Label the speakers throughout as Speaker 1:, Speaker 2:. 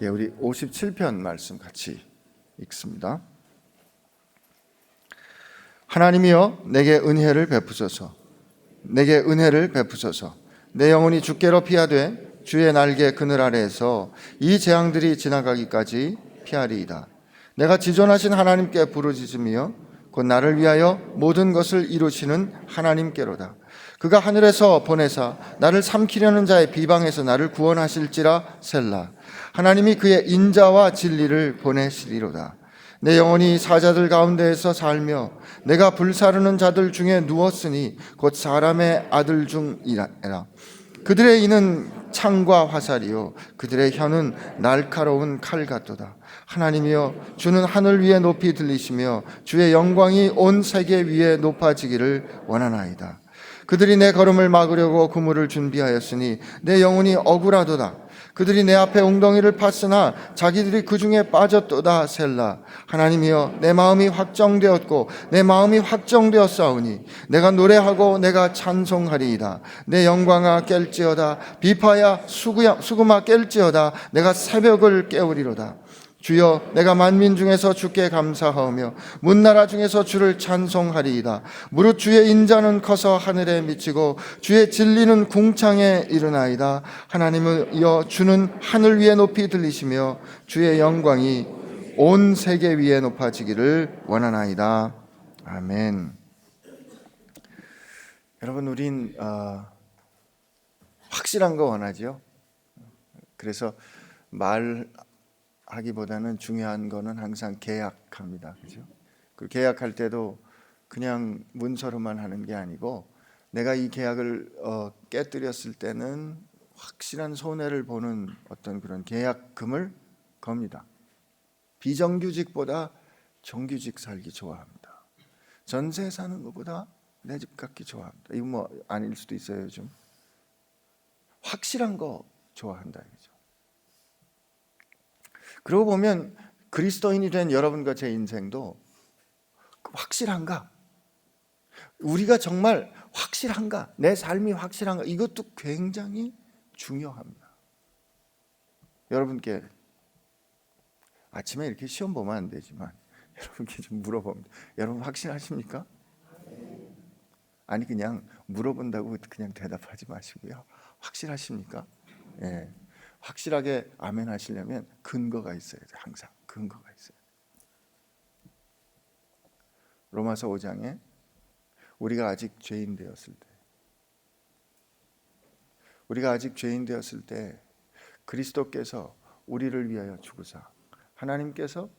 Speaker 1: 함께 우리 57편 말씀 같이 읽습니다. 하나님이여 내게 은혜를 베푸소서. 내게 은혜를 베푸소서. 내 영혼이 주께로 피하되 주의 날개 그늘 아래에서 이 재앙들이 지나가기까지 피하리이다. 내가 지존하신 하나님께 부르짖으며 곧 나를 위하여 모든 것을 이루시는 하나님께로다. 그가 하늘에서 보내사 나를 삼키려는 자의 비방에서 나를 구원하실지라 셀라. 하나님이 그의 인자와 진리를 보내시리로다. 내 영혼이 사자들 가운데에서 살며 내가 불사르는 자들 중에 누웠으니 곧 사람의 아들 중이라. 그들의 이는 창과 화살이요 그들의 혀는 날카로운 칼 같도다. 하나님이여 주는 하늘 위에 높이 들리시며 주의 영광이 온 세계 위에 높아지기를 원하나이다. 그들이 내 걸음을 막으려고 그물을 준비하였으니 내 영혼이 억울하도다. 그들이 내 앞에 웅덩이를 팠으나 자기들이 그 중에 빠졌도다. 셀라. 하나님이여 내 마음이 확정되었고 내 마음이 확정되었사오니 내가 노래하고 내가 찬송하리이다. 내 영광아 깰지어다. 비파야 수금아 깰지어다. 내가 새벽을 깨우리로다. 주여 내가 만민 중에서 주께 감사하오며 문나라 중에서 주를 찬송하리이다. 무릇 주의 인자는 커서 하늘에 미치고 주의 진리는 궁창에 이르나이다. 하나님이여 주는 하늘 위에 높이 들리시며 주의 영광이 온 세계 위에 높아지기를 원하나이다. 아멘. 여러분 우린 확실한 거 원하죠. 그래서 하기보다는 중요한 거는 항상 계약합니다. 그죠? 그 계약할 때도 그냥 문서로만 하는 게 아니고 내가 이 계약을 깨뜨렸을 때는 확실한 손해를 보는 어떤 그런 계약금을 겁니다. 비정규직보다 정규직 살기 좋아합니다. 전세 사는 것보다 내 집 갖기 좋아합니다. 이거 뭐 아닐 수도 있어요. 요즘 확실한 거 좋아한다 이거죠. 그러고 보면 그리스도인이 된 여러분과 제 인생도 확실한가? 우리가 정말 확실한가? 내 삶이 확실한가? 이것도 굉장히 중요합니다. 여러분께 아침에 이렇게 시험 보면 안 되지만 여러분께 좀 물어봅니다. 여러분 확실하십니까? 아니 그냥 물어본다고 그냥 대답하지 마시고요. 확실하십니까? 예. 확실하게 아멘 하시려면 근거가 있어야 돼요. 항상 근거가 있어요. 로마서 5장에 우리가 아직 죄인 되었을 때 그리스도께서 우리를 위하여 죽으사 하나님께서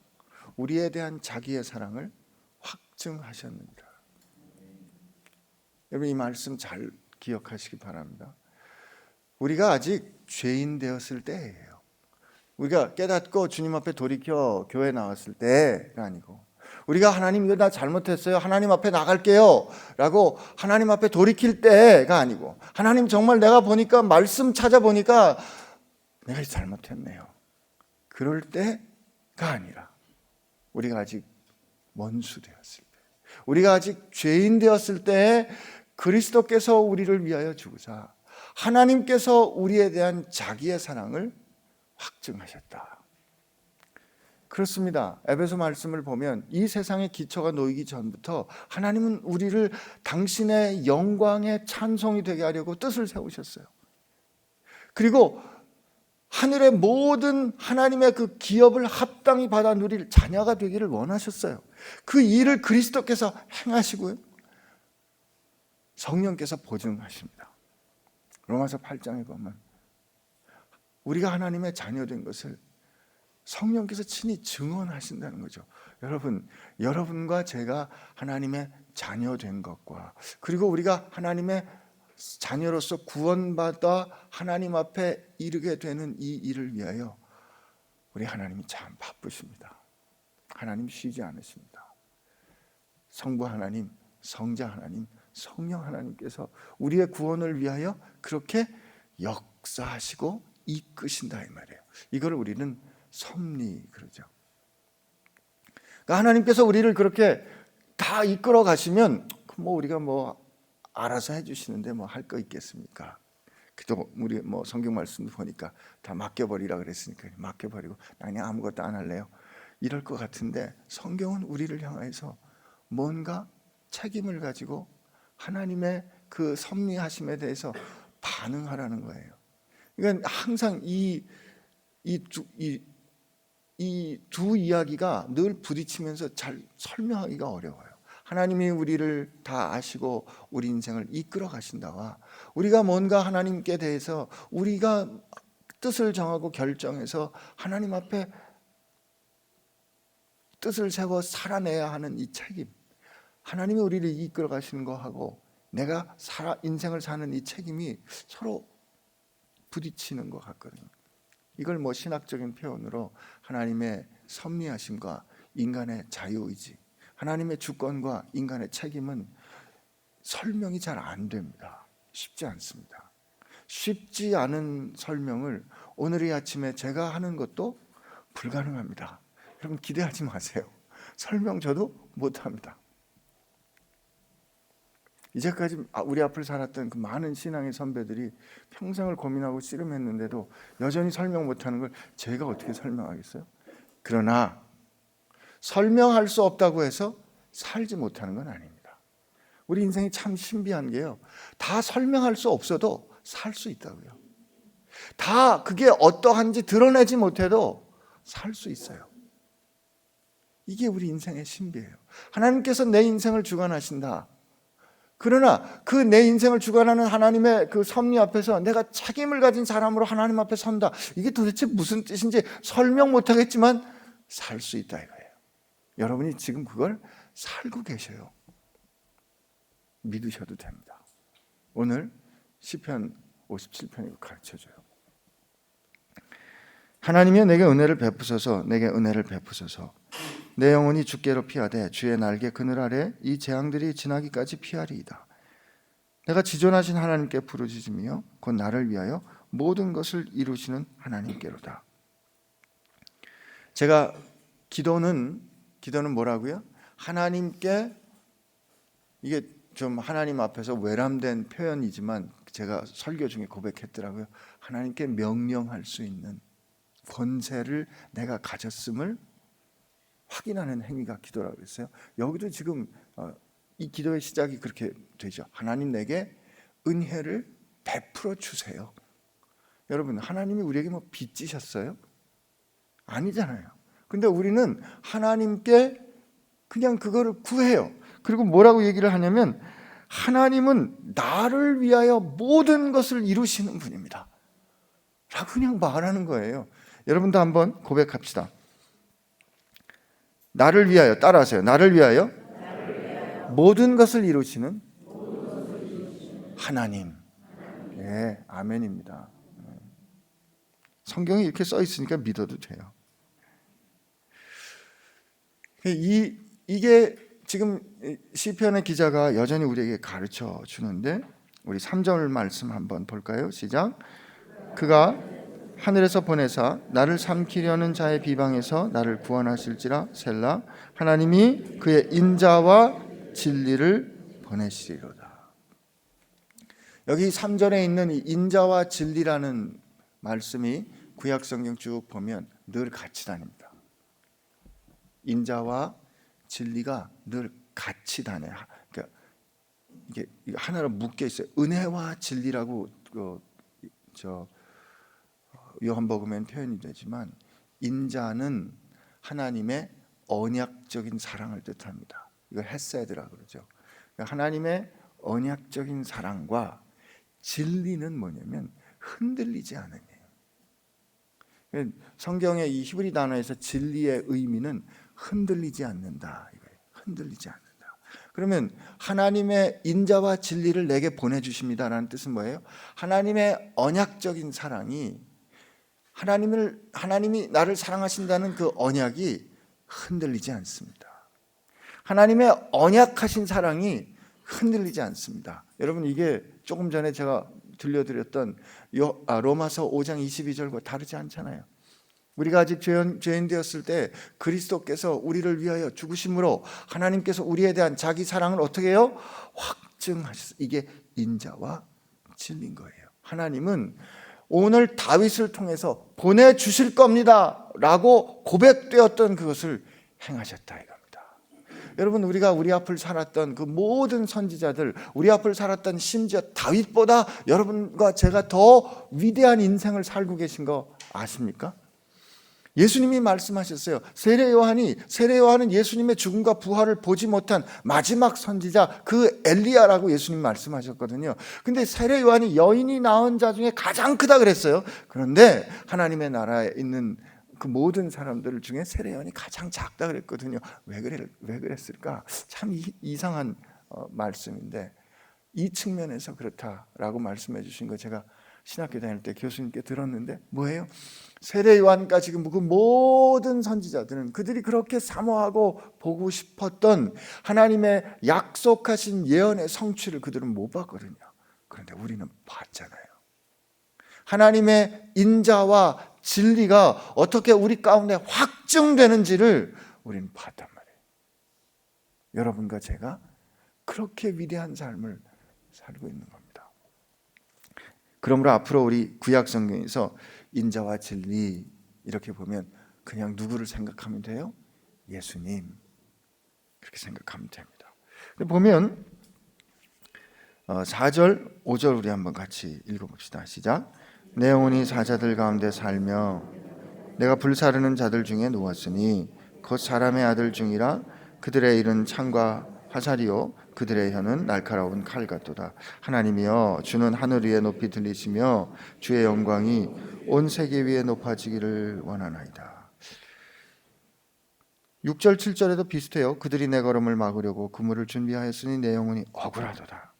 Speaker 1: 우리에 대한 자기의 사랑을 확증하셨느니라. 여러분 이 말씀 잘 기억하시기 바랍니다. 우리가 아직 죄인 되었을 때예요. 우리가 깨닫고 주님 앞에 돌이켜 교회 나왔을 때가 아니고 우리가 하나님 이거 나 잘못했어요. 하나님 앞에 나갈게요 라고 하나님 앞에 돌이킬 때가 아니고 하나님 정말 내가 보니까 말씀 찾아보니까 내가 잘못했네요. 그럴 때가 아니라 우리가 아직 원수 되었을 때 우리가 아직 죄인 되었을 때 그리스도께서 우리를 위하여 죽으사 하나님께서 우리에 대한 자기의 사랑을 확증하셨다. 그렇습니다. 에베소 말씀을 보면 이 세상의 기초가 놓이기 전부터 하나님은 우리를 당신의 영광의 찬송이 되게 하려고 뜻을 세우셨어요. 그리고 하늘의 모든 하나님의 그 기업을 합당히 받아 누릴 자녀가 되기를 원하셨어요. 그 일을 그리스도께서 행하시고요. 성령께서 보증하십니다. 로마서 8장에 보면 우리가 하나님의 자녀된 것을 성령께서 친히 증언하신다는 거죠. 여러분과 제가 하나님의 자녀된 것과 그리고 우리가 하나님의 자녀로서 구원받아 하나님 앞에 이르게 되는 이 일을 위하여 우리 하나님이 참 바쁘십니다. 하나님 쉬지 않으십니다. 성부 하나님, 성자 하나님, 성령 하나님께서 우리의 구원을 위하여 그렇게 역사하시고 이끄신다 이 말이에요. 이걸 우리는 섭리 그러죠. 그러니까 하나님께서 우리를 그렇게 다 이끌어 가시면 우리가 알아서 해주시는데 할 거 있겠습니까? 또 우리 뭐 성경 말씀도 보니까 다 맡겨버리라 그랬으니까 맡겨버리고 나 그냥 아무것도 안 할래요. 이럴 것 같은데 성경은 우리를 향해서 뭔가 책임을 가지고 하나님의 그 섭리하심에 대해서 반응하라는 거예요. 그러니까 항상 이 두 이야기가 늘 부딪히면서 잘 설명하기가 어려워요. 하나님이 우리를 다 아시고 우리 인생을 이끌어 가신다와 우리가 뭔가 하나님께 대해서 우리가 뜻을 정하고 결정해서 하나님 앞에 뜻을 세워 살아내야 하는 이 책임, 하나님이 우리를 이끌어 가시는 거하고 내가 인생을 사는 이 책임이 서로 부딪히는 것 같거든요. 이걸 뭐 신학적인 표현으로 하나님의 섭리하심과 인간의 자유의지, 하나님의 주권과 인간의 책임은 설명이 잘 안 됩니다. 쉽지 않습니다. 쉽지 않은 설명을 오늘 이 아침에 제가 하는 것도 불가능합니다. 여러분 기대하지 마세요. 설명 저도 못합니다. 이제까지 우리 앞을 살았던 그 많은 신앙의 선배들이 평생을 고민하고 씨름했는데도 여전히 설명 못하는 걸 제가 어떻게 설명하겠어요? 그러나 설명할 수 없다고 해서 살지 못하는 건 아닙니다. 우리 인생이 참 신비한 게요, 다 설명할 수 없어도 살 수 있다고요. 다 그게 어떠한지 드러내지 못해도 살 수 있어요. 이게 우리 인생의 신비예요. 하나님께서 내 인생을 주관하신다. 그러나 그 내 인생을 주관하는 하나님의 그 섭리 앞에서 내가 책임을 가진 사람으로 하나님 앞에 선다. 이게 도대체 무슨 뜻인지 설명 못하겠지만 살 수 있다 이거예요. 여러분이 지금 그걸 살고 계셔요. 믿으셔도 됩니다. 오늘 시편 57편이 가르쳐줘요. 하나님이여 내게 은혜를 베푸소서, 내게 은혜를 베푸소서. 내 영혼이 주께로 피하되 주의 날개 그늘 아래 이 재앙들이 지나기까지 피하리이다. 내가 지존하신 하나님께 부르짖으며 곧 나를 위하여 모든 것을 이루시는 하나님께로다. 제가 기도는 뭐라고요? 하나님께, 이게 좀 하나님 앞에서 외람된 표현이지만 제가 설교 중에 고백했더라고요. 하나님께 명령할 수 있는 권세를 내가 가졌음을 확인하는 행위가 기도라고 그랬어요. 여기도 지금 이 기도의 시작이 그렇게 되죠. 하나님 내게 은혜를 베풀어 주세요. 여러분, 하나님이 우리에게 뭐 빚지셨어요? 아니잖아요. 근데 우리는 하나님께 그냥 그거를 구해요. 그리고 뭐라고 얘기를 하냐면 하나님은 나를 위하여 모든 것을 이루시는 분입니다 라고 그냥 말하는 거예요. 여러분도 한번 고백합시다. 나를 위하여, 따라하세요. 나를 위하여 모든 것을 이루시는 하나님. 네, 아멘입니다. 성경이 이렇게 써 있으니까 믿어도 돼요. 이게 지금 시편의 기자가 여전히 우리에게 가르쳐 주는데, 우리 3절 말씀 한번 볼까요? 시작. 그가 하늘에서 보내사 나를 삼키려는 자의 비방에서 나를 구원하실지라. 셀라. 하나님이 그의 인자와 진리를 보내시리로다. 여기 3절에 있는 이 인자와 진리라는 말씀이 구약 성경 쭉 보면 늘 같이 다닙니다. 인자와 진리가 늘 같이 다녀요. 그러니까 이게 하나로 묶여 있어요. 은혜와 진리라고 요한복음엔 표현이 되지만 인자는 하나님의 언약적인 사랑을 뜻합니다. 이걸 헤세드라고 그러죠. 그러니까 하나님의 언약적인 사랑과 진리는 뭐냐면 흔들리지 않음이에요. 성경의 이 히브리 단어에서 진리의 의미는 흔들리지 않는다 이거예요. 흔들리지 않는다. 그러면 하나님의 인자와 진리를 내게 보내주십니다라는 뜻은 뭐예요? 하나님의 언약적인 사랑이, 하나님이 나를 사랑하신다는 그 언약이 흔들리지 않습니다. 하나님의 언약하신 사랑이 흔들리지 않습니다. 여러분, 이게 조금 전에 제가 들려드렸던 로마서 5장 22절과 다르지 않잖아요. 우리가 아직 죄인 되었을 때 그리스도께서 우리를 위하여 죽으심으로 하나님께서 우리에 대한 자기 사랑을 어떻게 해요? 확증하셨어요. 이게 인자와 진리인 거예요. 하나님은 오늘 다윗을 통해서 보내주실 겁니다 라고 고백되었던 그것을 행하셨다 이겁니다. 여러분, 우리가 우리 앞을 살았던 그 모든 선지자들, 우리 앞을 살았던 심지어 다윗보다 여러분과 제가 더 위대한 인생을 살고 계신 거 아십니까? 예수님이 말씀하셨어요. 세례 요한은 예수님의 죽음과 부활을 보지 못한 마지막 선지자, 그 엘리야라고 예수님 말씀하셨거든요. 근데 세례 요한이 여인이 낳은 자 중에 가장 크다 그랬어요. 그런데 하나님의 나라에 있는 그 모든 사람들 중에 세례 요한이 가장 작다 그랬거든요. 왜 그랬을까? 참 이상한 말씀인데, 이 측면에서 그렇다라고 말씀해 주신 거 제가 신학교 다닐 때 교수님께 들었는데, 뭐예요? 세례 요한까지 그 모든 선지자들은 그들이 그렇게 사모하고 보고 싶었던 하나님의 약속하신 예언의 성취를 그들은 못 봤거든요. 그런데 우리는 봤잖아요. 하나님의 인자와 진리가 어떻게 우리 가운데 확증되는지를 우리는 봤단 말이에요. 여러분과 제가 그렇게 위대한 삶을 살고 있는 겁니다. 그러므로 앞으로 우리 구약 성경에서 인자와 진리 이렇게 보면 그냥 누구를 생각하면 돼요? 예수님. 그렇게 생각하면 됩니다. 보면 4절, 5절 우리 한번 같이 읽어봅시다. 시작. 내 영혼이 사자들 가운데 살며 내가 불사르는 자들 중에 누웠으니 곧 사람의 아들 중이라. 그들의 일은 창과 화살이요 그들의 혀는 날카로운 칼 같도다. 하나님이여, 주는 하늘 위에 높이 들리시며 주의 영광이 온 세계 위에 높아지기를 원하나이다. 6절 7절에도 비슷해요. 그들이 내 걸음을 막으려고 그물을 준비하였으니 내 영혼이 억울하도다.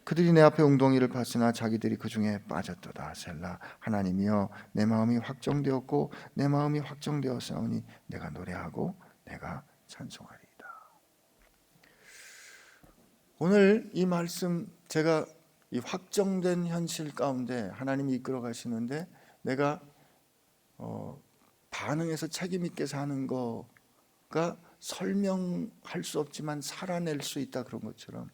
Speaker 1: 그들이 내 앞에 웅덩이를 팠으나 자기들이 그 중에 빠졌도다. 셀라. 하나님이여, 내 마음이 확정되었고 내 마음이 확정되었사오니 내가 노래하고 내가 찬송하리이다. 오늘 이 말씀, 제가 이 확정된 현실 가운데 하나님이 이끌어 가시는데 내가 반응해서 책임 있게 사는 거가 설명할 수 없지만 살아낼 수 있다, 그런 것처럼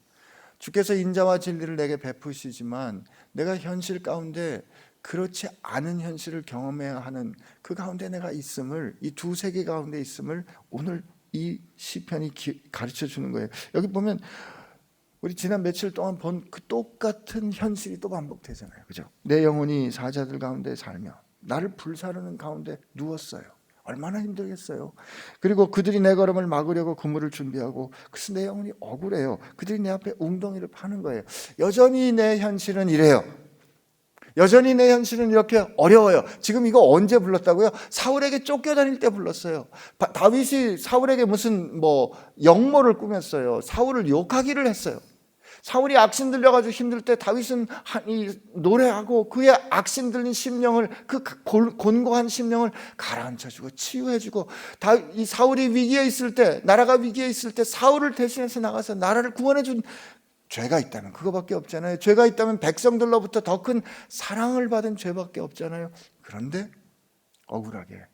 Speaker 1: 주께서 인자와 진리를 내게 베푸시지만 내가 현실 가운데 그렇지 않은 현실을 경험해야 하는 그 가운데 내가 있음을, 이 두 세계 가운데 있음을 오늘 이 시편이 가르쳐 주는 거예요. 여기 보면 우리 지난 며칠 동안 본 그 똑같은 현실이 또 반복되잖아요. 그죠? 내 영혼이 사자들 가운데 살며 나를 불사르는 가운데 누웠어요. 얼마나 힘들겠어요. 그리고 그들이 내 걸음을 막으려고 그물을 준비하고, 그래서 내 영혼이 억울해요. 그들이 내 앞에 웅덩이를 파는 거예요. 여전히 내 현실은 이래요. 여전히 내 현실은 이렇게 어려워요. 지금 이거 언제 불렀다고요? 사울에게 쫓겨다닐 때 불렀어요. 다윗이 사울에게 무슨 영모를 꾸몄어요. 사울을 욕하기를 했어요. 사울이 악신 들려가지고 힘들 때 다윗은 노래하고 그의 악신 들린 심령을, 그 곤고한 심령을 가라앉혀주고 치유해주고, 이 사울이 위기에 있을 때, 나라가 위기에 있을 때 사울을 대신해서 나가서 나라를 구원해준 죄가 있다면 그거밖에 없잖아요. 죄가 있다면 백성들로부터 더 큰 사랑을 받은 죄밖에 없잖아요. 그런데 억울하게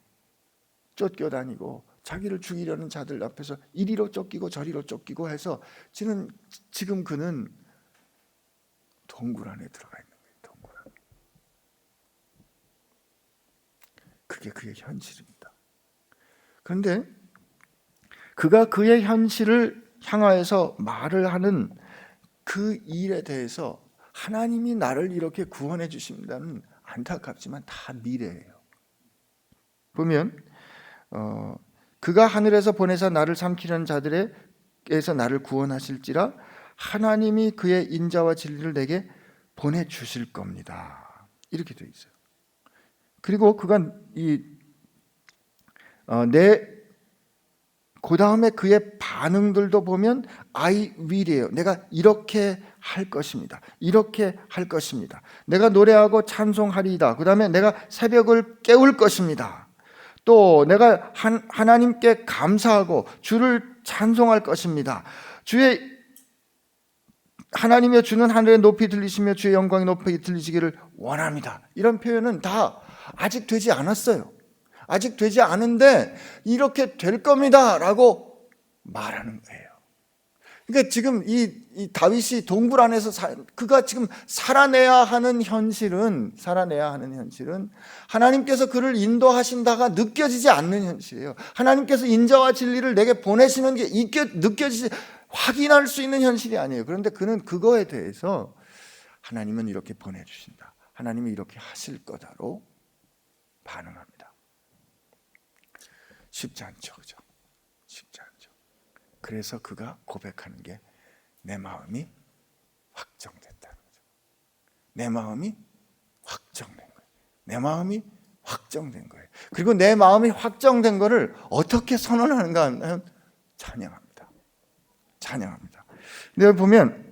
Speaker 1: 쫓겨다니고 자기를 죽이려는 자들 앞에서 이리로 쫓기고 저리로 쫓기고 해서 지금 그는 동굴 안에 들어가 있는 거예요. 동굴 안에. 그게 그의 현실입니다. 그런데 그가 그의 현실을 향하여서 말을 하는 그 일에 대해서 하나님이 나를 이렇게 구원해 주신다는, 안타깝지만 다 미래예요. 보면 그가 하늘에서 보내사 나를 삼키려는 자들에게서 나를 구원하실지라. 하나님이 그의 인자와 진리를 내게 보내주실 겁니다. 이렇게 되어 있어요. 그리고 그가 그 다음에 그의 반응들도 보면 I will이에요. 내가 이렇게 할 것입니다. 이렇게 할 것입니다. 내가 노래하고 찬송하리이다. 그 다음에 내가 새벽을 깨울 것입니다. 또 내가 하나님께 감사하고 주를 찬송할 것입니다. 하나님의 주는 하늘에 높이 들리시며 주의 영광이 높이 들리시기를 원합니다. 이런 표현은 다 아직 되지 않았어요. 아직 되지 않은데 이렇게 될 겁니다 라고 말하는 거예요. 그러니까 지금 이 다윗이 동굴 안에서 그가 지금 살아내야 하는 현실은 하나님께서 그를 인도하신다가 느껴지지 않는 현실이에요. 하나님께서 인자와 진리를 내게 보내시는 게 느껴지지, 확인할 수 있는 현실이 아니에요. 그런데 그는 그거에 대해서 하나님은 이렇게 보내주신다, 하나님이 이렇게 하실 거다로 반응합니다. 쉽지 않죠, 그죠? 쉽지 않죠. 그래서 그가 고백하는 게 내 마음이 확정됐다는 거죠. 내 마음이 확정된 거예요. 내 마음이 확정된 거예요. 그리고 내 마음이 확정된 거를 어떻게 선언하는가 하면 찬양합니다. 찬양합니다. 근데 여기 보면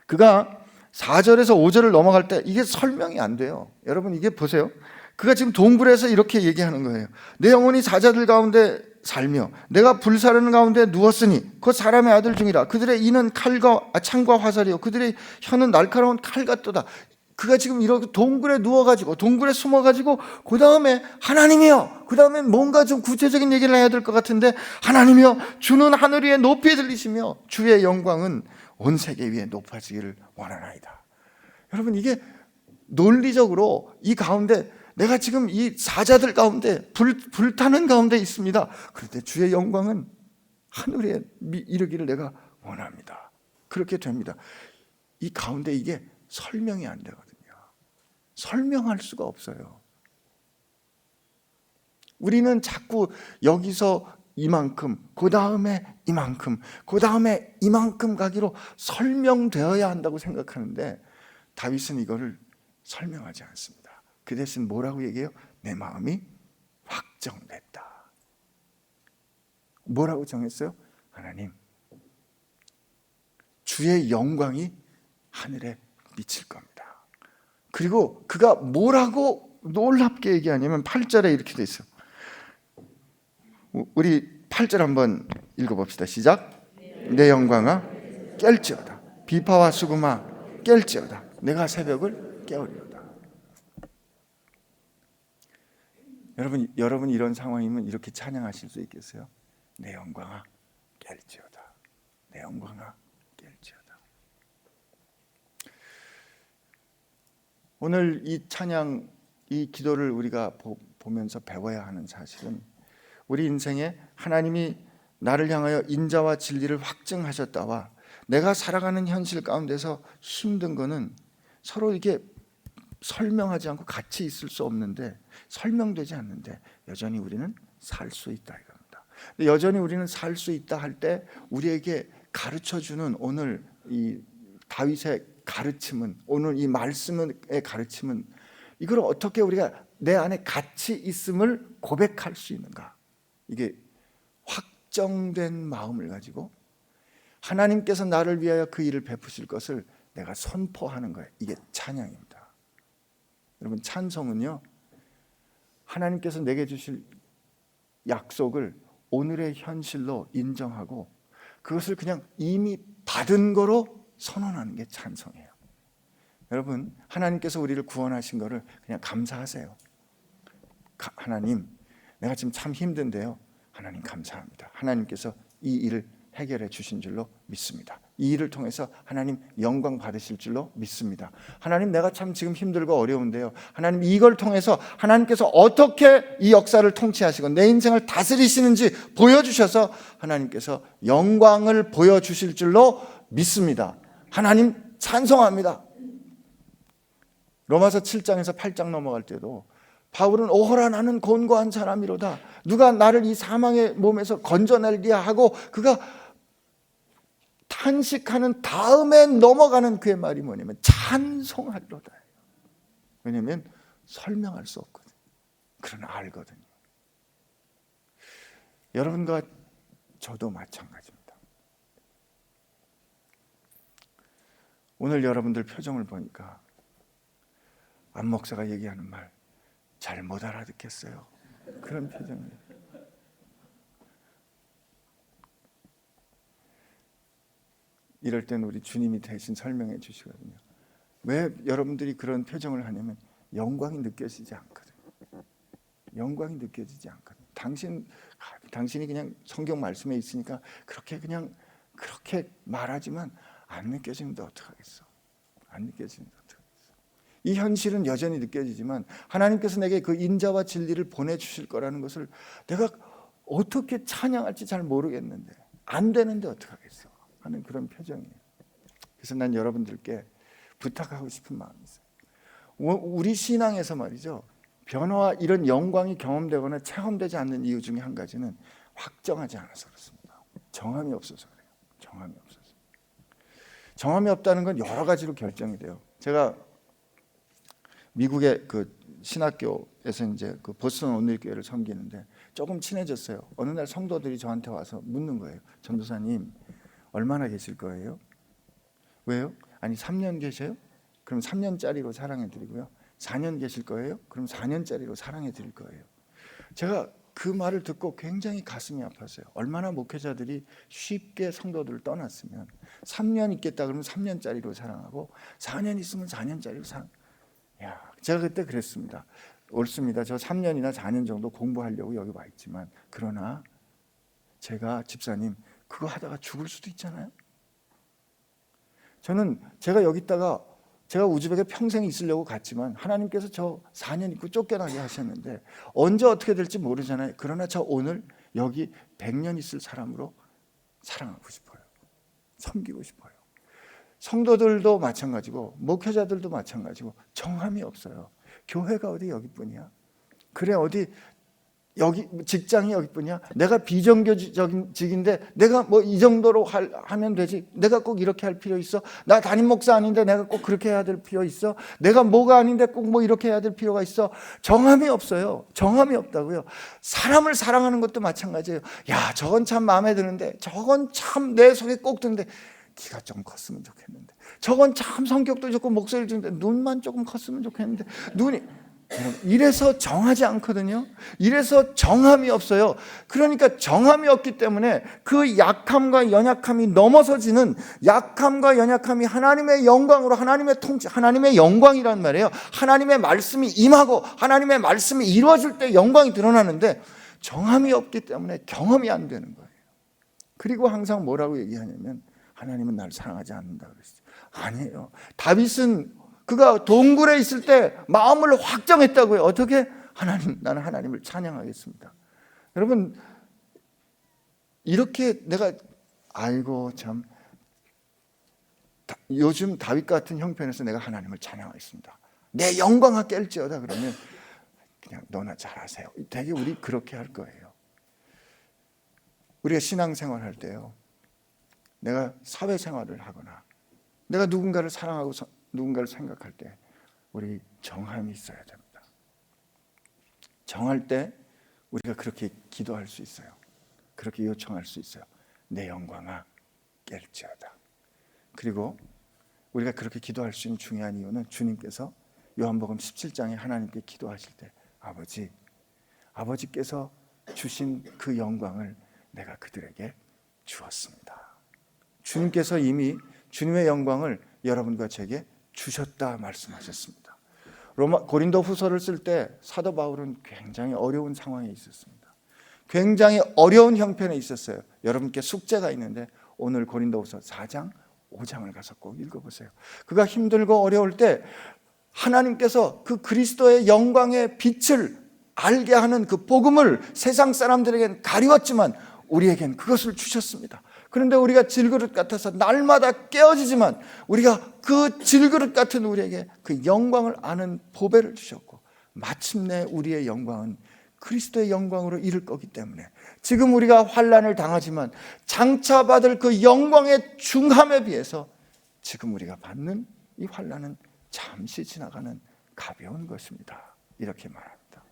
Speaker 1: 그가 4절에서 5절을 넘어갈 때 이게 설명이 안 돼요. 여러분 이게 보세요. 그가 지금 동굴에서 이렇게 얘기하는 거예요. 내 영혼이 사자들 가운데 살며 내가 불사르는 가운데 누웠으니 곧 사람의 아들 중이라. 그들의 이는 창과 화살이요 그들의 혀는 날카로운 칼 같도다. 그가 지금 이렇게 동굴에 누워가지고 동굴에 숨어가지고 그 다음에 하나님이여, 그 다음에 뭔가 좀 구체적인 얘기를 해야 될 것 같은데, 하나님이여 주는 하늘 위에 높이 들리시며 주의 영광은 온 세계 위에 높아지기를 원하나이다. 여러분 이게 논리적으로 이 가운데 내가 지금 이 사자들 가운데 불타는 가운데 있습니다. 그런데 주의 영광은 하늘에 이르기를 내가 원합니다. 그렇게 됩니다. 이 가운데 이게 설명이 안 되거든요. 설명할 수가 없어요. 우리는 자꾸 여기서 이만큼, 그 다음에 이만큼, 그 다음에 이만큼 가기로 설명되어야 한다고 생각하는데, 다윗은 이거를 설명하지 않습니다. 그 대신 뭐라고 얘기해요? 내 마음이 확정됐다. 뭐라고 정했어요? 하나님, 주의 영광이 하늘에 미칠 겁니다. 그리고 그가 뭐라고 놀랍게 얘기하냐면 8절에 이렇게 돼 있어요. 우리 8절 한번 읽어봅시다. 시작. 내 영광아 깰지어다. 비파와 수금아 깰지어다. 내가 새벽을 깨우리로다. 여러분 이런 상황이면 이렇게 찬양하실 수 있겠어요? 내 영광아 깰지어다. 내 영광아 깰지어다. 오늘 이 찬양, 이 기도를 우리가 보면서 배워야 하는 사실은, 우리 인생에 하나님이 나를 향하여 인자와 진리를 확증하셨다와 내가 살아가는 현실 가운데서 힘든 거는 서로 이게 설명하지 않고 같이 있을 수 없는데, 설명되지 않는데 여전히 우리는 살 수 있다 이겁니다. 근데 여전히 우리는 살 수 있다 할 때 우리에게 가르쳐주는 오늘 이 다윗의 가르침은, 오늘 이 말씀의 가르침은, 이걸 어떻게 우리가 내 안에 같이 있음을 고백할 수 있는가. 이게 확정된 마음을 가지고 하나님께서 나를 위하여 그 일을 베푸실 것을 내가 선포하는 거예요. 이게 찬양입니다. 여러분 찬송은요, 하나님께서 내게 주실 약속을 오늘의 현실로 인정하고 그것을 그냥 이미 받은 거로 선언하는 게 찬송이에요. 여러분 하나님께서 우리를 구원하신 거를 그냥 감사하세요. 하나님, 내가 지금 참 힘든데요, 하나님 감사합니다. 하나님께서 이 일을 해결해 주신 줄로 믿습니다. 이 일을 통해서 하나님 영광 받으실 줄로 믿습니다. 하나님, 내가 참 지금 힘들고 어려운데요, 하나님 이걸 통해서 하나님께서 어떻게 이 역사를 통치하시고 내 인생을 다스리시는지 보여주셔서 하나님께서 영광을 보여주실 줄로 믿습니다. 하나님 찬송합니다. 로마서 7장에서 8장 넘어갈 때도 바울은 오호라 나는 곤고한 사람이로다. 누가 나를 이 사망의 몸에서 건져내리야 하고 그가 탄식하는 다음에 넘어가는 그의 말이 뭐냐면 찬송하리로다. 왜냐하면 설명할 수 없거든요. 그러나 알거든요. 여러분과 저도 마찬가지입니다. 오늘 여러분들 표정을 보니까 안 목사가 얘기하는 말 잘 못 알아듣겠어요. 그런 표정이에요. 이럴 때는 우리 주님이 대신 설명해 주시거든요. 왜 여러분들이 그런 표정을 하냐면 영광이 느껴지지 않거든요. 영광이 느껴지지 않거든요. 당신이 그냥 성경 말씀에 있으니까 그렇게 그냥
Speaker 2: 그렇게 말하지만 안 느껴지는데 어떡하겠어? 안 느껴지는데 어떡하겠어? 이 현실은 여전히 느껴지지만 하나님께서 내게 그 인자와 진리를 보내주실 거라는 것을 내가 어떻게 찬양할지 잘 모르겠는데, 안 되는데 어떡하겠어 하는 그런 표정이에요. 그래서 난 여러분들께 부탁하고 싶은 마음이 있어요. 우리 신앙에서 말이죠, 변화와 이런 영광이 경험되거나 체험되지 않는 이유 중에 한 가지는 확정하지 않아서 그렇습니다. 정함이 없어서 그래요. 정함이 없어서. 정함이 없다는 건 여러 가지로 결정이 돼요. 제가 미국의 그 신학교에서 이제 그 보스턴 온누리교회를 섬기는데 조금 친해졌어요. 어느 날 성도들이 저한테 와서 묻는 거예요. 전도사님, 얼마나 계실 거예요? 왜요? 아니 3년 계셔요? 그럼 3년짜리로 사랑해 드리고요. 4년 계실 거예요? 그럼 4년짜리로 사랑해 드릴 거예요. 제가 그 말을 듣고 굉장히 가슴이 아팠어요. 얼마나 목회자들이 쉽게 성도들을 떠났으면 3년 있겠다 그러면 3년짜리로 사랑하고 4년 있으면 4년짜리로 사랑. 야, 제가 그때 그랬습니다. 옳습니다. 저 3년이나 4년 정도 공부하려고 여기 와 있지만, 그러나 제가 집사님 그거 하다가 죽을 수도 있잖아요. 저는 제가 여기 있다가 제가 우즈벡에 평생 있으려고 갔지만 하나님께서 저 4년 있고 쫓겨나게 하셨는데 언제 어떻게 될지 모르잖아요. 그러나 저 오늘 여기 100년 있을 사람으로 사랑하고 싶어요. 섬기고 싶어요. 성도들도 마찬가지고 목회자들도 마찬가지고 정함이 없어요. 교회가 어디 여기뿐이야? 그래 어디 여기 직장이 여기뿐이야? 내가 비정규직인데 내가 뭐 이 정도로 하면 되지? 내가 꼭 이렇게 할 필요 있어? 나 담임 목사 아닌데 내가 꼭 그렇게 해야 될 필요 있어? 내가 뭐가 아닌데 꼭 뭐 이렇게 해야 될 필요가 있어? 정함이 없어요. 정함이 없다고요. 사람을 사랑하는 것도 마찬가지예요. 야, 저건 참 마음에 드는데, 저건 참 내 속에 꼭 드는데 키가 좀 컸으면 좋겠는데, 저건 참 성격도 좋고 목소리 좋은데 눈만 조금 컸으면 좋겠는데, 눈이, 이래서 정하지 않거든요. 이래서 정함이 없어요. 그러니까 정함이 없기 때문에 그 약함과 연약함이 넘어서지는, 약함과 연약함이 하나님의 영광으로, 하나님의 통치, 하나님의 영광이란 말이에요. 하나님의 말씀이 임하고 하나님의 말씀이 이루어질 때 영광이 드러나는데, 정함이 없기 때문에 경험이 안 되는 거예요. 그리고 항상 뭐라고 얘기하냐면 하나님은 나를 사랑하지 않는다 그랬어요. 아니에요. 다윗은 그가 동굴에 있을 때 마음을 확정했다고요. 어떻게? 하나님, 나는 하나님을 찬양하겠습니다. 여러분, 이렇게 내가, 아이고 참, 요즘 다윗 같은 형편에서 내가 하나님을 찬양하겠습니다, 내 영광아 깰지어다 그러면 그냥 너나 잘하세요. 되게 우리 그렇게 할 거예요. 우리가 신앙생활 할 때요, 내가 사회생활을 하거나 내가 누군가를 사랑하고 누군가를 생각할 때 우리 정함이 있어야 됩니다. 정할 때 우리가 그렇게 기도할 수 있어요. 그렇게 요청할 수 있어요. 내 영광아 깰지어다. 그리고 우리가 그렇게 기도할 수 있는 중요한 이유는 주님께서 요한복음 17장에 하나님께 기도하실 때 아버지께서 주신 그 영광을 내가 그들에게 주었습니다. 주님께서 이미 주님의 영광을 여러분과 제게 주셨다 말씀하셨습니다. 고린도 후서를 쓸 때 사도 바울은 굉장히 어려운 상황에 있었습니다. 굉장히 어려운 형편에 있었어요. 여러분께 숙제가 있는데 오늘 고린도 후서 4장 5장을 가서 꼭 읽어보세요. 그가 힘들고 어려울 때 하나님께서 그 그리스도의 영광의 빛을 알게 하는 그 복음을 세상 사람들에겐 가리웠지만 우리에겐 그것을 주셨습니다. 그런데 우리가 질그릇 같아서 날마다 깨어지지만 우리가 그 질그릇 같은 우리에게 그 영광을 아는 보배를 주셨고, 마침내 우리의 영광은 그리스도의 영광으로 이를 거기 때문에 지금 우리가 환난을 당하지만 장차 받을 그 영광의 중함에 비해서 지금 우리가 받는 이 환난은 잠시 지나가는 가벼운 것입니다. 이렇게 말합니다.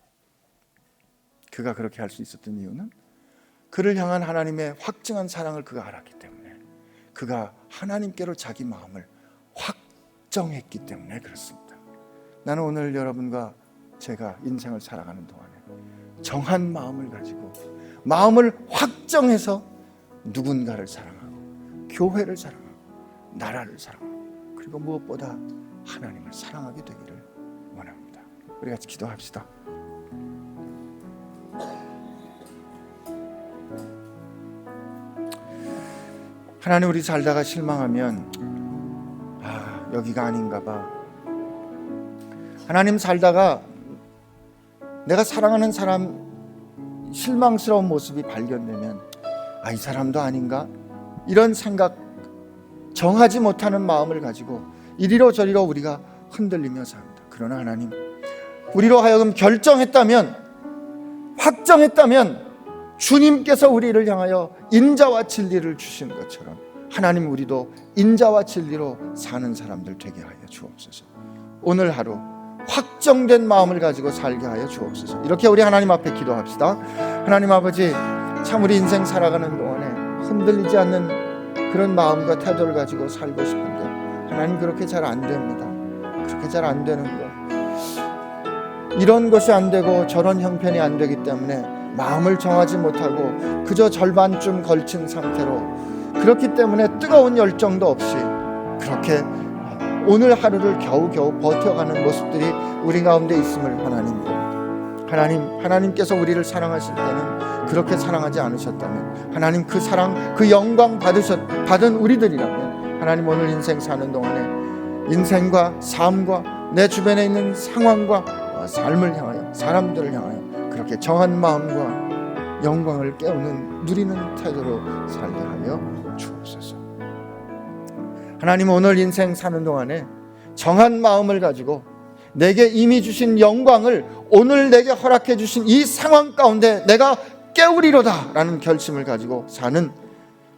Speaker 2: 그가 그렇게 할 수 있었던 이유는 그를 향한 하나님의 확증한 사랑을 그가 알았기 때문에, 그가 하나님께로 자기 마음을 확정했기 때문에 그렇습니다. 나는 오늘 여러분과 제가 인생을 살아가는 동안에 정한 마음을 가지고 마음을 확정해서 누군가를 사랑하고 교회를 사랑하고 나라를 사랑하고 그리고 무엇보다 하나님을 사랑하게 되기를 원합니다. 우리 같이 기도합시다. 하나님, 우리 살다가 실망하면 여기가 아닌가 봐. 하나님, 살다가 내가 사랑하는 사람 실망스러운 모습이 발견되면 이 사람도 아닌가? 이런 생각, 정하지 못하는 마음을 가지고 이리로 저리로 우리가 흔들리며 삽니다. 그러나 하나님, 우리로 하여금 결정했다면, 확정했다면 주님께서 우리를 향하여 인자와 진리를 주신 것처럼 하나님, 우리도 인자와 진리로 사는 사람들 되게 하여 주옵소서. 오늘 하루 확정된 마음을 가지고 살게 하여 주옵소서. 이렇게 우리 하나님 앞에 기도합시다. 하나님 아버지, 참 우리 인생 살아가는 동안에 흔들리지 않는 그런 마음과 태도를 가지고 살고 싶은데 하나님, 그렇게 잘 안 됩니다. 그렇게 잘 안 되는 거, 이런 것이 안 되고 저런 형편이 안 되기 때문에 마음을 정하지 못하고 그저 절반쯤 걸친 상태로, 그렇기 때문에 뜨거운 열정도 없이 그렇게 오늘 하루를 겨우겨우 버텨가는 모습들이 우리 가운데 있음을 하나님께서 우리를 사랑하실 때는 그렇게 사랑하지 않으셨다면, 하나님 그 사랑, 그 영광 받은 우리들이라면 하나님, 오늘 인생 사는 동안에 인생과 삶과 내 주변에 있는 상황과 삶을 향하여, 사람들을 향하여 그렇게 정한 마음과 영광을 깨우는, 누리는 태도로 살게 하여 주옵소서. 하나님, 오늘 인생 사는 동안에 정한 마음을 가지고 내게 이미 주신 영광을 오늘 내게 허락해 주신 이 상황 가운데 내가 깨우리로다 라는 결심을 가지고 사는,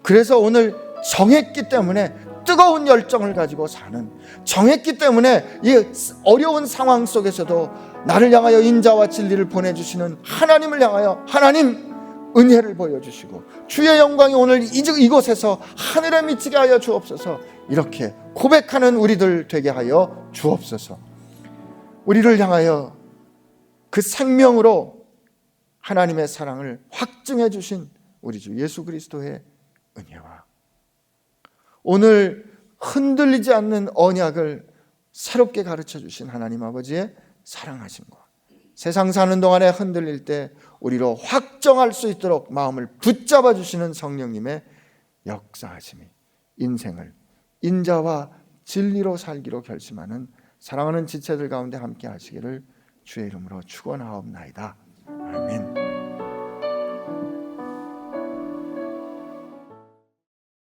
Speaker 2: 그래서 오늘 정했기 때문에 뜨거운 열정을 가지고 사는, 정했기 때문에 이 어려운 상황 속에서도 나를 향하여 인자와 진리를 보내주시는 하나님을 향하여 하나님 은혜를 보여주시고 주의 영광이 오늘 이곳에서 하늘에 미치게 하여 주옵소서. 이렇게 고백하는 우리들 되게 하여 주옵소서. 우리를 향하여 그 생명으로 하나님의 사랑을 확증해 주신 우리 주 예수 그리스도의 은혜와 오늘 흔들리지 않는 언약을 새롭게 가르쳐 주신 하나님 아버지의 사랑하심과 세상 사는 동안에 흔들릴 때 우리로 확정할 수 있도록 마음을 붙잡아 주시는 성령님의 역사하심이 인생을 인자와 진리로 살기로 결심하는 사랑하는 지체들 가운데 함께 하시기를 주의 이름으로 축원하옵나이다. 아멘.